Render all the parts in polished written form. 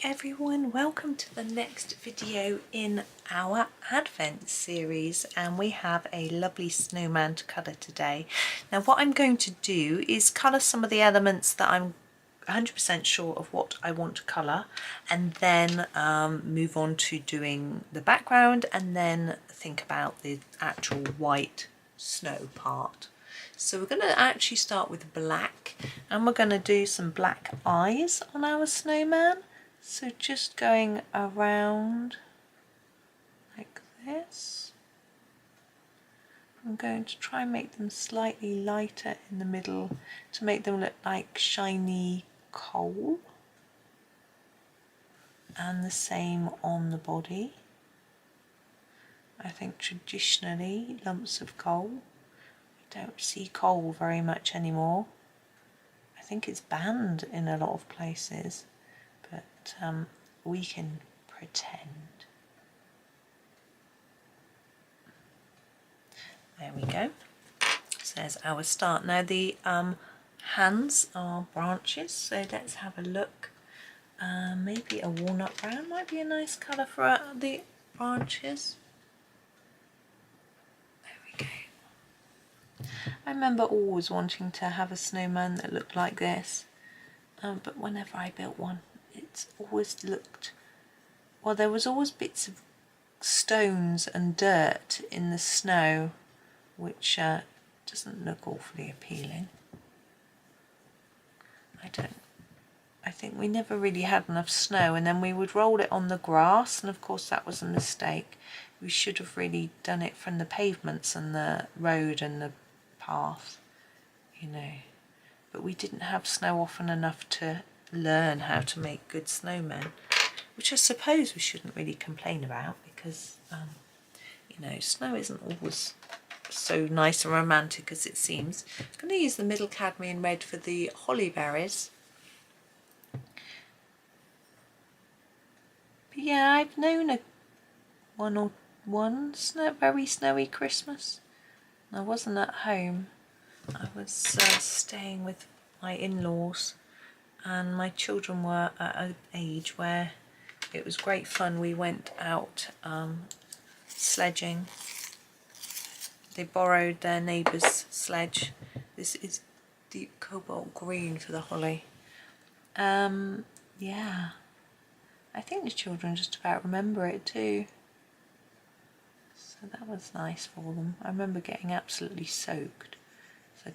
everyone, welcome to the next video in our Advent series, and we have a lovely snowman to colour today. Now what I'm going to do is colour some of the elements that I'm 100% sure of what I want to colour, and then move on to doing the background and then think about the actual white snow part. So we're going to actually start with black, and we're going to do some black eyes on our snowman. So just going around like this. I'm going to try and make them slightly lighter in the middle to make them look like shiny coal. And the same on the body. I think traditionally lumps of coal. I don't see coal very much anymore. I think it's banned in a lot of places. But we can pretend. There we go. So there's our start. Now the hands are branches, so let's have a look. Maybe a walnut brown might be a nice colour for the branches. There we go. I remember always wanting to have a snowman that looked like this, but whenever I built one, it's always looked, well, there was always bits of stones and dirt in the snow, which doesn't look awfully appealing. I think we never really had enough snow, and then we would roll it on the grass, and of course that was a mistake. We should have really done it from the pavements and the road and the path, you know, but we didn't have snow often enough to learn how to make good snowmen, which I suppose we shouldn't really complain about, because you know, snow isn't always so nice and romantic as it seems. I'm going to use the middle cadmium red for the holly berries. But yeah, I've known one very snowy Christmas. I wasn't at home. I was staying with my in-laws, and my children were at an age where it was great fun. We went out sledging. They borrowed their neighbour's sledge. This is deep cobalt green for the holly. Yeah, I think the children just about remember it too. So that was nice for them. I remember getting absolutely soaked. So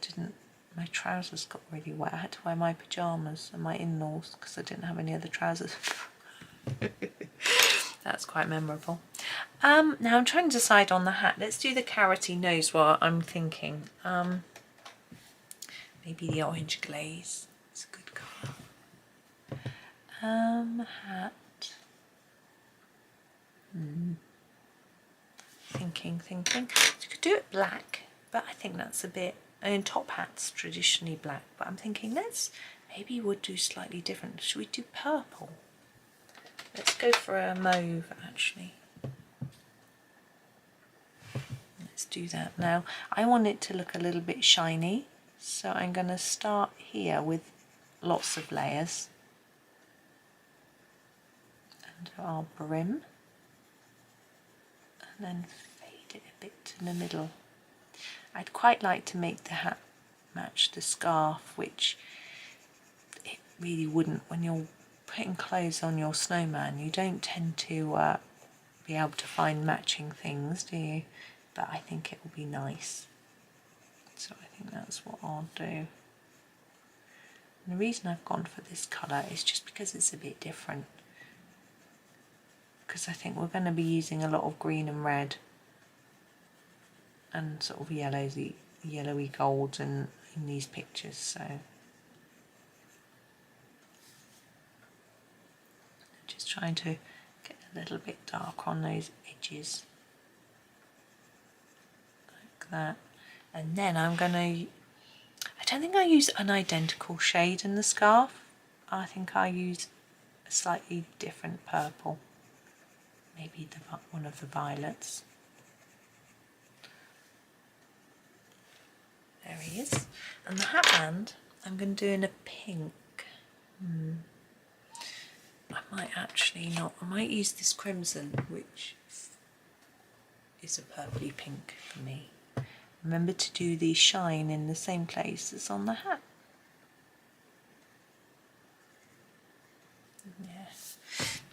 my trousers got really wet. I had to wear my pyjamas and my in-laws because I didn't have any other trousers. That's quite memorable. Now I'm trying to decide on the hat. Let's do the carroty nose while I'm thinking. Maybe the orange glaze. It's a good colour. Hat. Thinking. So you could do it black, but I think that's a bit, and top hat's traditionally black, but I'm thinking maybe we'll do slightly different. Should we do purple? Let's go for a mauve actually. Let's do that. Now I want it to look a little bit shiny, so I'm going to start here with lots of layers under our brim, and then fade it a bit to the middle. I'd quite like to make the hat match the scarf, which it really wouldn't. When you're putting clothes on your snowman, you don't tend to be able to find matching things, do you? But I think it will be nice. So I think that's what I'll do. And the reason I've gone for this colour is just because it's a bit different. Because I think we're going to be using a lot of green and red and sort of yellowy gold in these pictures, so just trying to get a little bit dark on those edges like that. And then I don't think I use an identical shade in the scarf. I think I use a slightly different purple, maybe one of the violets. There he is. And the hat band I'm going to do in a pink. I might actually not. I might use this crimson, which is a purpley pink for me. Remember to do the shine in the same place as on the hat. Yeah.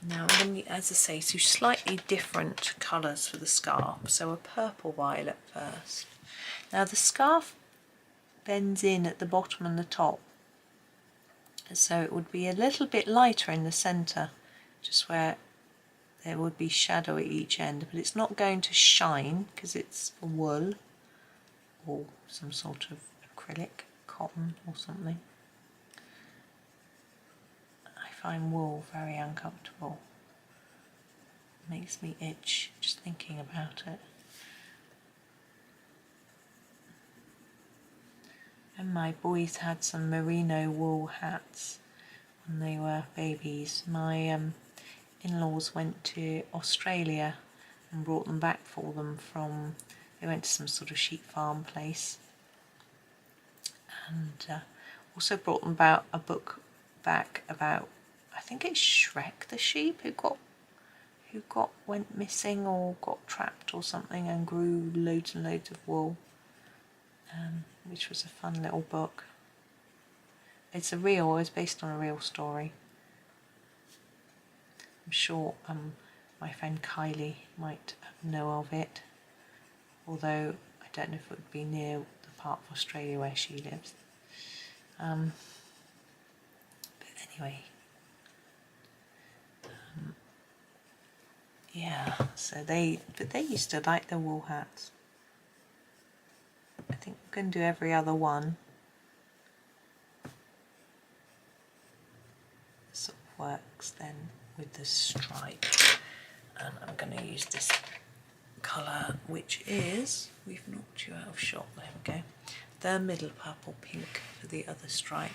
Now I'm going to, as I say, so slightly different colours for the scarf. So a purple violet first. Now the scarf bends in at the bottom and the top, so it would be a little bit lighter in the centre, just where there would be shadow at each end, but it's not going to shine because it's wool or some sort of acrylic, cotton or something. I find wool very uncomfortable. It makes me itch just thinking about it. And my boys had some merino wool hats when they were babies. My in-laws went to Australia and brought them back for them from, they went to some sort of sheep farm place, and also brought them about a book back about, I think it's Shrek the sheep who went missing or got trapped or something and grew loads and loads of wool. Which was a fun little book. It's based on a real story. I'm sure my friend Kylie might know of it, although I don't know if it would be near the part of Australia where she lives. But anyway, yeah. So they used to like the wool hats. I think we're going to do every other one. Sort of works then with the stripe, and I'm going to use this colour, which is, we've knocked you out of shot, there we go, the middle purple pink for the other stripe.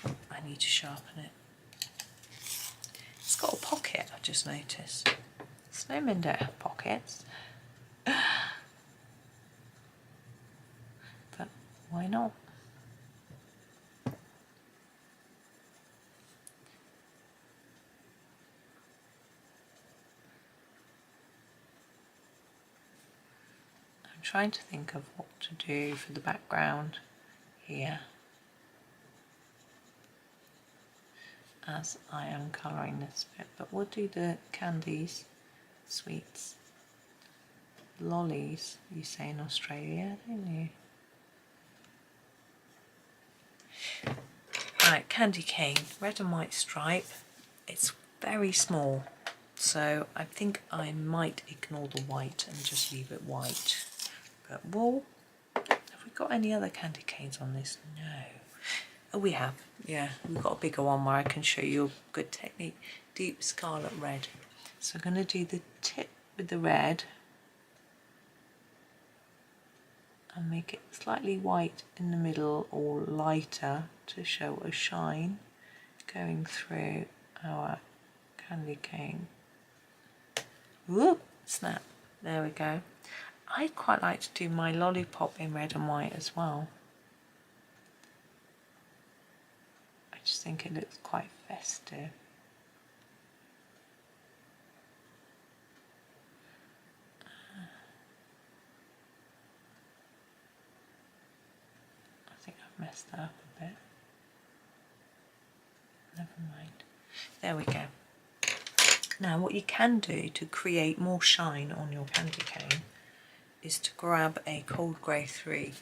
I need to sharpen it. It's got a pocket, I've just noticed. Snowmen don't have pockets. But why not? I'm trying to think of what to do for the background here as I am colouring this bit, but we'll do the candies, sweets, lollies, you say in Australia, don't you? Right, candy cane, red and white stripe. It's very small, so I think I might ignore the white and just leave it white. But wool, have we got any other candy canes on this? No. Oh, we have, yeah, we've got a bigger one where I can show you a good technique. Deep scarlet red. So I'm going to do the tip with the red and make it slightly white in the middle or lighter to show a shine going through our candy cane. Whoop, snap, there we go. I'd quite like to do my lollipop in red and white as well. I just think it looks quite festive. I think I've messed that up a bit. Never mind. There we go. Now what you can do to create more shine on your candy cane is to grab a cold grey 3.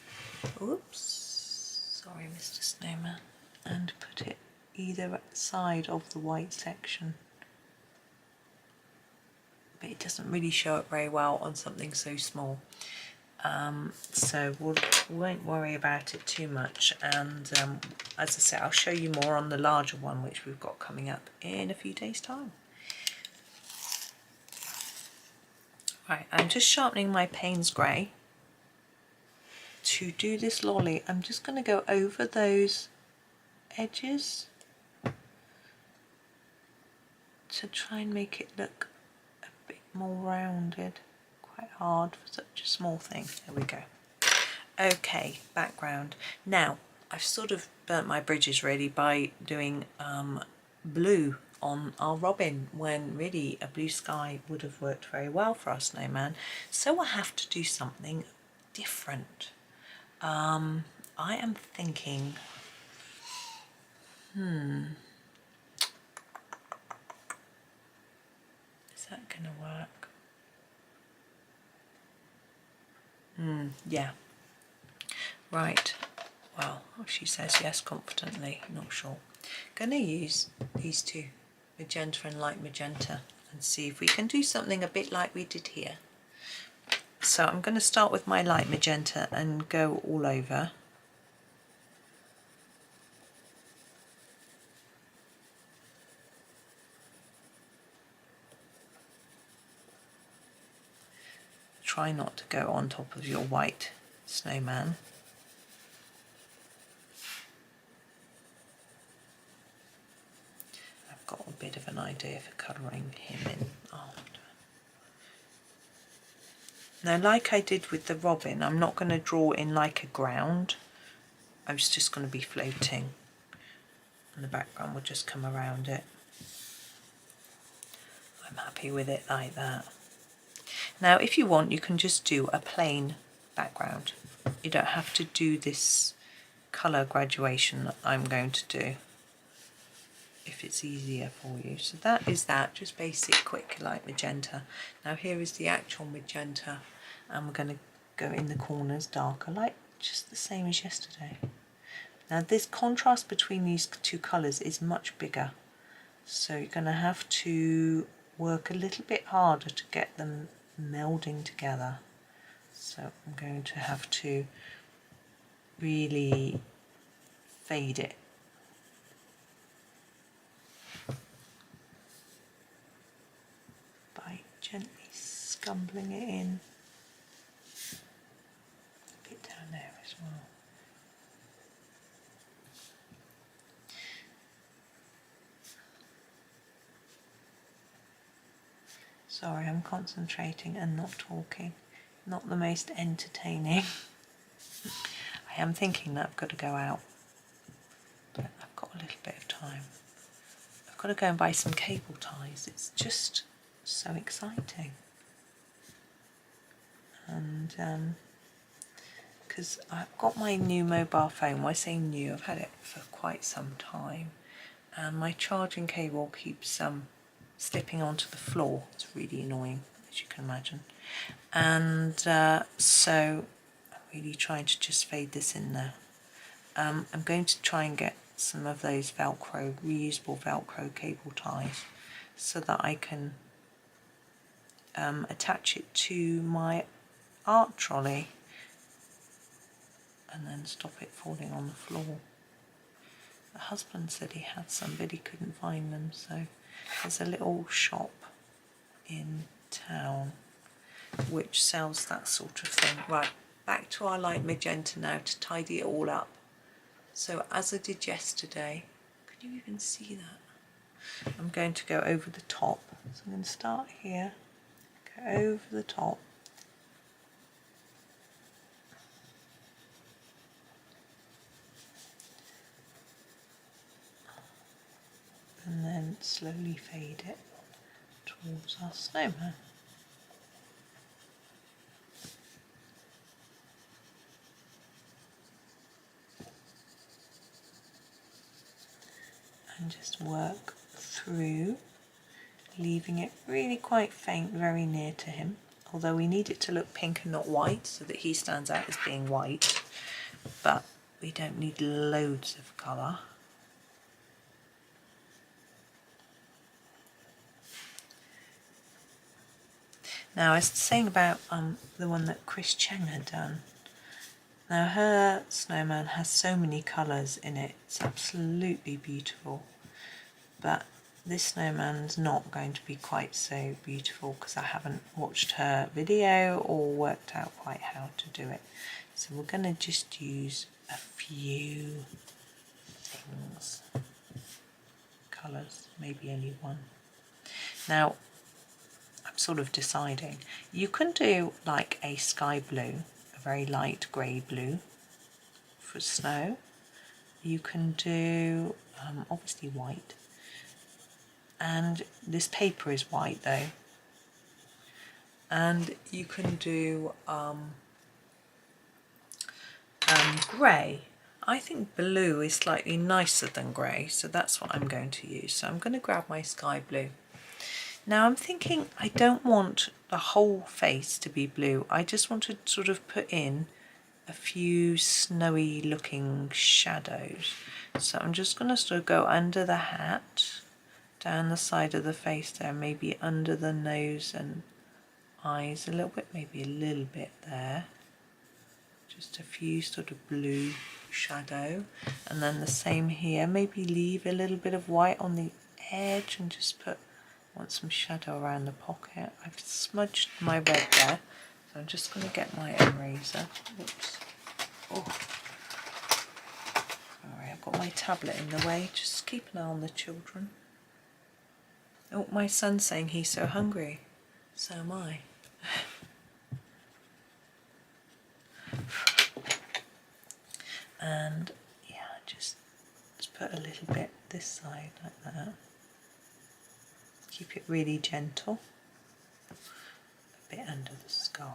Oops, sorry Mr. Snowman, and put it either side of the white section. But it doesn't really show up very well on something so small. So we won't worry about it too much, and as I said, I'll show you more on the larger one which we've got coming up in a few days' time. Right, I'm just sharpening my Paynes grey. To do this lolly, I'm just going to go over those edges to try and make it look a bit more rounded. Quite hard for such a small thing. There we go. Okay, background. Now, I've sort of burnt my bridges really by doing blue on our robin when really a blue sky would have worked very well for our snowman. So we'll have to do something different. I am thinking, is that going to work? Yeah. Right. Well, she says yes confidently, not sure. Going to use these two, magenta and light magenta, and see if we can do something a bit like we did here. So I'm going to start with my light magenta and go all over. Try not to go on top of your white snowman. I've got a bit of an idea for colouring him in after. Now, like I did with the robin, I'm not going to draw in like a ground. I was just going to be floating, and the background will just come around it. I'm happy with it like that. Now, if you want, you can just do a plain background. You don't have to do this colour graduation that I'm going to do, if it's easier for you. So that is that, just basic quick light magenta. Now here is the actual magenta, and we're going to go in the corners darker, like just the same as yesterday. Now this contrast between these two colours is much bigger, so you're going to have to work a little bit harder to get them melding together. So I'm going to have to really fade it. By gently scumbling it in. A bit down there as well. Sorry, I'm concentrating and not talking. Not the most entertaining. I am thinking that I've got to go out, but I've got a little bit of time. I've got to go and buy some cable ties. It's just so exciting. And because I've got my new mobile phone. When I say new, I've had it for quite some time, and my charging cable keeps slipping onto the floor. It's really annoying, as you can imagine. And so I'm really trying to just fade this in there. I'm going to try and get some of those Velcro, reusable Velcro cable ties, so that I can attach it to my art trolley and then stop it falling on the floor. The husband said he had some, but he couldn't find them, so there's a little shop in town which sells that sort of thing. Right, back to our light magenta now to tidy it all up. So as I did yesterday, can you even see that? I'm going to go over the top. So I'm going to start here, go over the top, and then slowly fade it towards our snowman. And just work through, leaving it really quite faint, very near to him. Although we need it to look pink and not white, so that he stands out as being white. But we don't need loads of colour. Now, I was saying about the one that Chris Cheng had done. Now, her snowman has so many colours in it, it's absolutely beautiful. But this snowman's not going to be quite so beautiful because I haven't watched her video or worked out quite how to do it. So we're going to just use a few things, colours, maybe only one. Now, I'm sort of deciding. You can do like a sky blue, a very light grey blue for snow. You can do obviously white. and this paper is white though. And you can do grey. I think blue is slightly nicer than grey, so that's what I'm going to use. So I'm going to grab my sky blue. Now I'm thinking I don't want the whole face to be blue. I just want to sort of put in a few snowy looking shadows. So I'm just going to sort of go under the hat, down the side of the face there, maybe under the nose and eyes a little bit, maybe a little bit there. Just a few sort of blue shadow, and then the same here, maybe leave a little bit of white on the edge and just want some shadow around the pocket. I've smudged my red there, so I'm just going to get my eraser. Oops. Oh, sorry, I've got my tablet in the way. Just keep an eye on the children. Oh, my son's saying he's so hungry. So am I. And yeah, just put a little bit this side like that. Keep it really gentle. A bit under the scarf.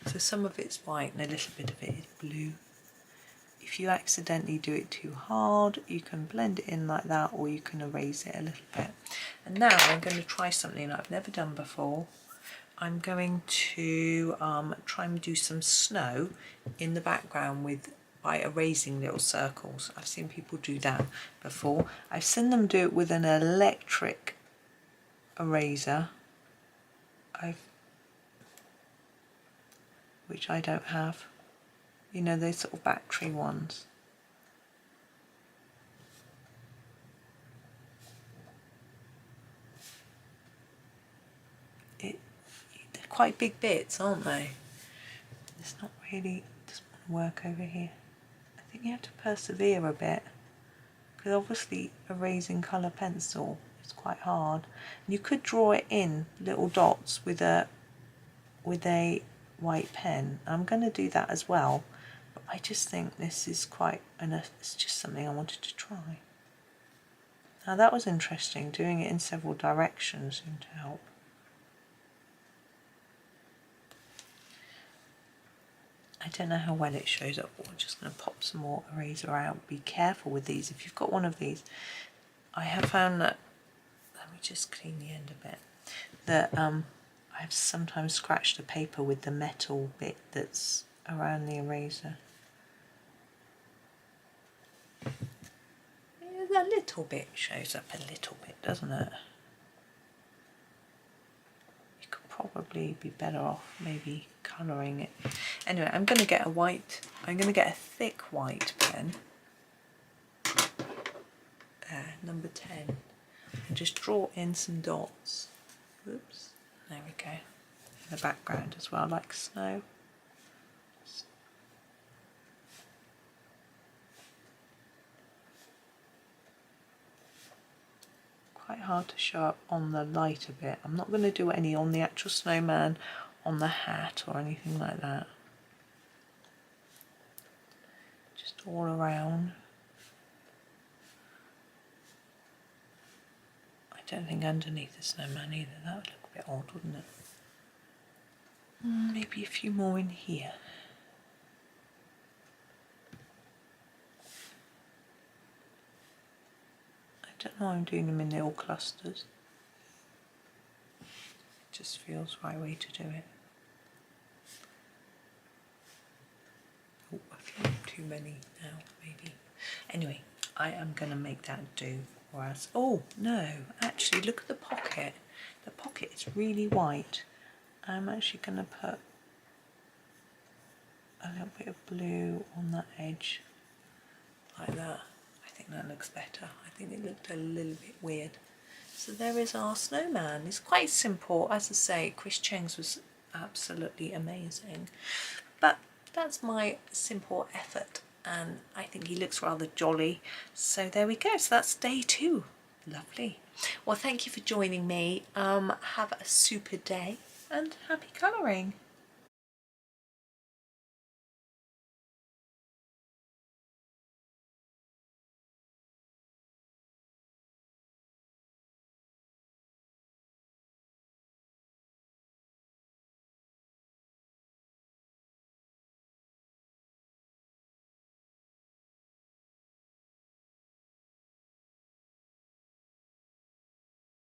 So some of it's white and a little bit of it is blue. If you accidentally do it too hard, you can blend it in like that, or you can erase it a little bit. And now I'm going to try something I've never done before. I'm going to try and do some snow in the background by erasing little circles. I've seen people do that before. I've seen them do it with an electric eraser, which I don't have. You know, those sort of battery ones. They're quite big bits, aren't they? It's not really, doesn't work over here. I think you have to persevere a bit, because obviously erasing colour pencil is quite hard. And you could draw it in little dots with a white pen. I'm going to do that as well, but I just think this is it's just something I wanted to try. Now that was interesting, doing it in several directions seemed to help. I don't know how well it shows up, but I'm just going to pop some more eraser out. Be careful with these. If you've got one of these, I have found that, let me just clean the end a bit, that I've sometimes scratched the paper with the metal bit that's around the eraser. A little bit shows up a little bit, doesn't it? You could probably be better off maybe colouring it. Anyway, I'm going to get a thick white pen, number 10, and just draw in some dots. Oops, there we go. In the background as well, like snow. Quite hard to show up on the lighter bit. I'm not going to do any on the actual snowman, on the hat or anything like that. Just all around. I don't think underneath the snowman either. That would look a bit odd, wouldn't it? Maybe a few more in here. I don't know why I'm doing them in little clusters. It just feels the right way to do it. Oh, a few too many now, maybe. Anyway, I am going to make that do. Or else, oh no, actually look at the pocket. The pocket is really white. I'm actually going to put a little bit of blue on that edge, like that. I think that looks better. I think it looked a little bit weird. So there is our snowman. It's quite simple. As I say, Chris Cheng's was absolutely amazing. But that's my simple effort, and I think he looks rather jolly. So there we go. So that's day 2. Lovely. Well, thank you for joining me. Have a super day and happy colouring.